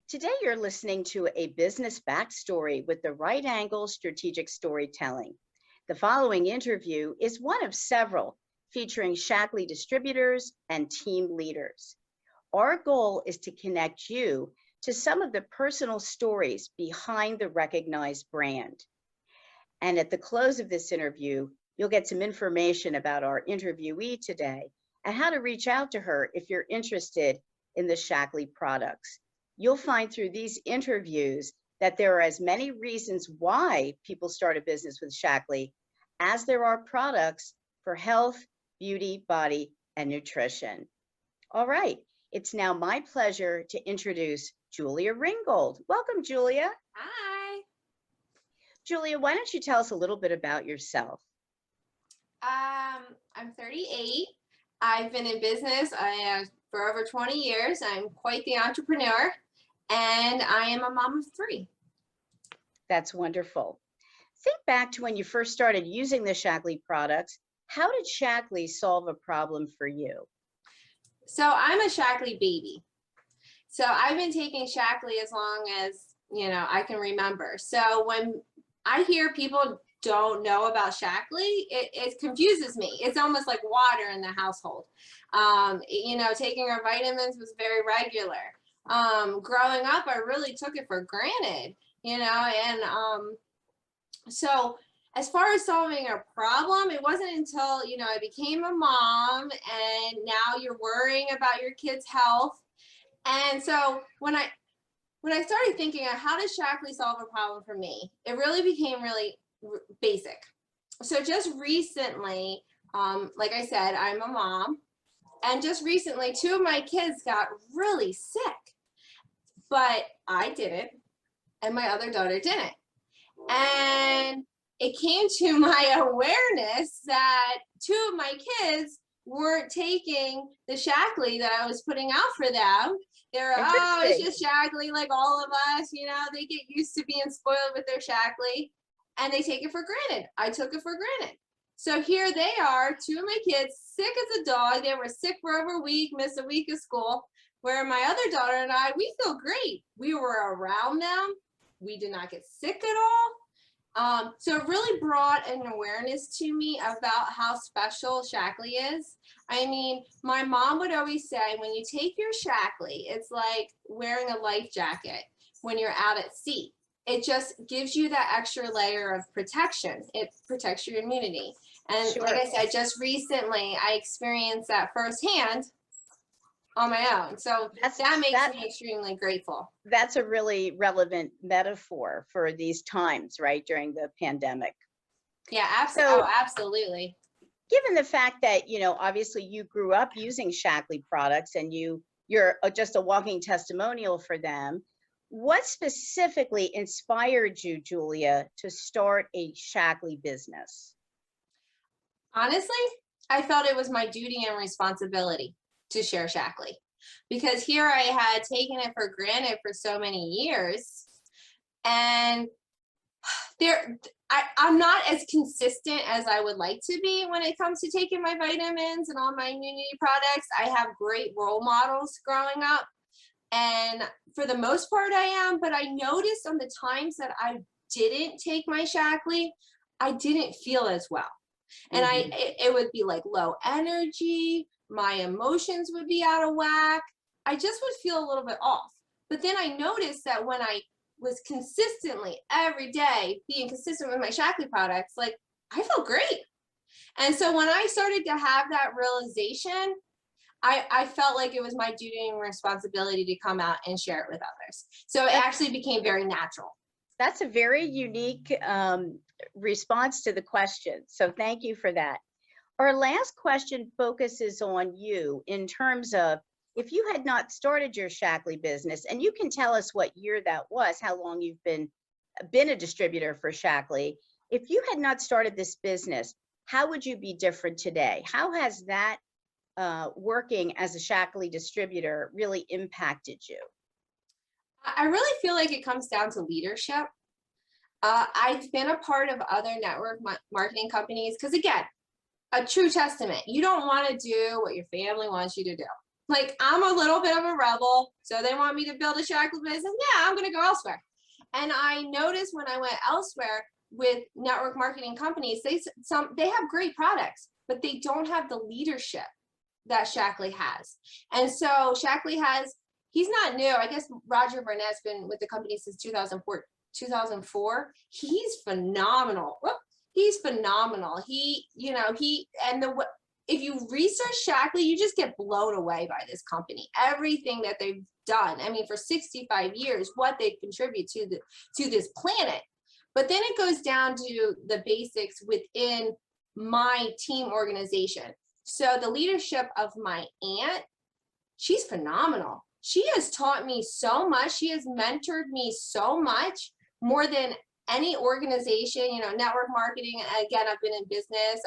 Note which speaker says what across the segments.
Speaker 1: Today, you're listening to a business backstory with the right angle strategic storytelling. The following interview is one of several featuring Shaklee Distributors and team leaders. Our goal is to connect you to some of the personal stories behind the recognized brand. And at the close of this interview, you'll get some information about our interviewee today and how to reach out to her if you're interested in the Shaklee products. You'll find through these interviews that there are as many reasons why people start a business with Shaklee as there are products for health, beauty, body, and nutrition. All right, it's now my pleasure to introduce Julia Ringgold. Welcome, Julia.
Speaker 2: Hi.
Speaker 1: Julia, why don't you tell us a little bit about yourself?
Speaker 2: I'm 38. I've been in business for over 20 years. I'm quite the entrepreneur, and I am a mom of 3.
Speaker 1: That's wonderful. Think back to when you first started using the Shaklee products. How did Shaklee solve a problem for you?
Speaker 2: So I'm a Shaklee baby. So I've been taking Shaklee as long as, I can remember. So when I hear people don't know about Shaklee, it confuses me. It's almost like water in the household. Taking our vitamins was very regular. Growing up, I really took it for granted, so as far as solving a problem, it wasn't until, I became a mom, and now you're worrying about your kids' health. And so when I started thinking of how does Shaklee solve a problem for me, it really became really basic. So just recently, like I said, I'm a mom, and just recently 2 of my kids got really sick, but I didn't, and my other daughter didn't. And it came to my awareness that 2 of my kids weren't taking the Shaklee that I was putting out for them. They're, oh, it's just Shaklee like all of us, they get used to being spoiled with their Shaklee, and they take it for granted. I took it for granted. So here they are, 2 of my kids, sick as a dog. They were sick for over a week, missed a week of school, where my other daughter and I, we feel great. We were around them. We did not get sick at all. So it really brought an awareness to me about how special Shaklee is. I mean, my mom would always say, when you take your Shaklee, it's like wearing a life jacket when you're out at sea. It just gives you that extra layer of protection. It protects your immunity. And Like I said, just recently, I experienced that firsthand on my own. So that makes me extremely grateful.
Speaker 1: That's a really relevant metaphor for these times, right, during the pandemic.
Speaker 2: Yeah, absolutely. So, absolutely.
Speaker 1: Given the fact that, obviously you grew up using Shaklee products and you're just a walking testimonial for them, what specifically inspired you, Julia, to start a Shaklee business?
Speaker 2: Honestly, I felt it was my duty and responsibility to share Shaklee, because here I had taken it for granted for so many years, and I'm not as consistent as I would like to be when it comes to taking my vitamins and all my immunity products. I have great role models growing up, and for the most part I am, but I noticed on the times that I didn't take my Shaklee, I didn't feel as well. And it would be like low energy, my emotions would be out of whack. I just would feel a little bit off. But then I noticed that when I was consistently every day being consistent with my Shaklee products, like, I felt great. And so when I started to have that realization, I felt like it was my duty and responsibility to come out and share it with others. So it actually became very natural.
Speaker 1: That's a very unique response to the question. So thank you for that. Our last question focuses on you in terms of, if you had not started your Shaklee business, and you can tell us what year that was, how long you've been a distributor for Shaklee. If you had not started this business, how would you be different today? How has that working as a Shaklee distributor really impacted you?
Speaker 2: I really feel like it comes down to leadership. I've been a part of other network marketing companies, because again, a true testament, you don't want to do what your family wants you to do. Like, I'm a little bit of a rebel, so they want me to build a Shaklee business. Yeah, I'm gonna go elsewhere. And I noticed when I went elsewhere with network marketing companies, they have great products, but they don't have the leadership that Shaklee has. And so Shaklee has, he's not new. I guess Roger Burnett's been with the company since 2004. He's phenomenal. He's phenomenal. If you research Shaklee, you just get blown away by this company. Everything that they've done. I mean, for 65 years, what they contribute to this planet. But then it goes down to the basics within my team organization. So the leadership of my aunt, she's phenomenal. She has taught me so much. She has mentored me so much, more than any organization, network marketing. Again, I've been in business.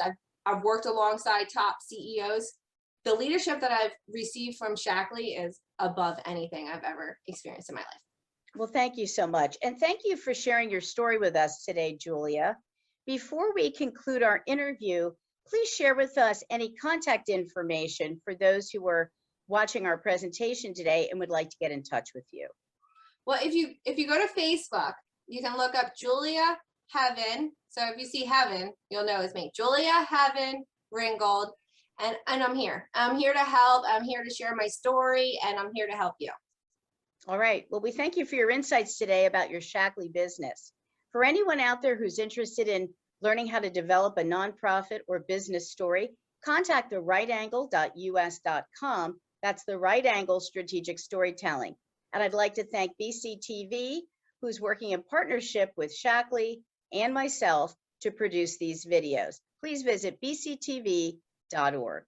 Speaker 2: I've worked alongside top CEOs. The leadership that I've received from Shaklee is above anything I've ever experienced in my life.
Speaker 1: Well, thank you so much. And thank you for sharing your story with us today, Julia. Before we conclude our interview, please share with us any contact information for those who are watching our presentation today and would like to get in touch with you.
Speaker 2: Well, if you go to Facebook, you can look up Julia Heaven. So if you see Heaven, you'll know it's me. Julia Heaven Ringgold. And I'm here. I'm here to help. I'm here to share my story, and I'm here to help you.
Speaker 1: All right. Well, we thank you for your insights today about your Shaklee business. For anyone out there who's interested in learning how to develop a nonprofit or business story, contact the rightangle.us.com. That's the Right Angle Strategic Storytelling. And I'd like to thank BCTV, who's working in partnership with Shaklee and myself to produce these videos. Please visit bctv.org.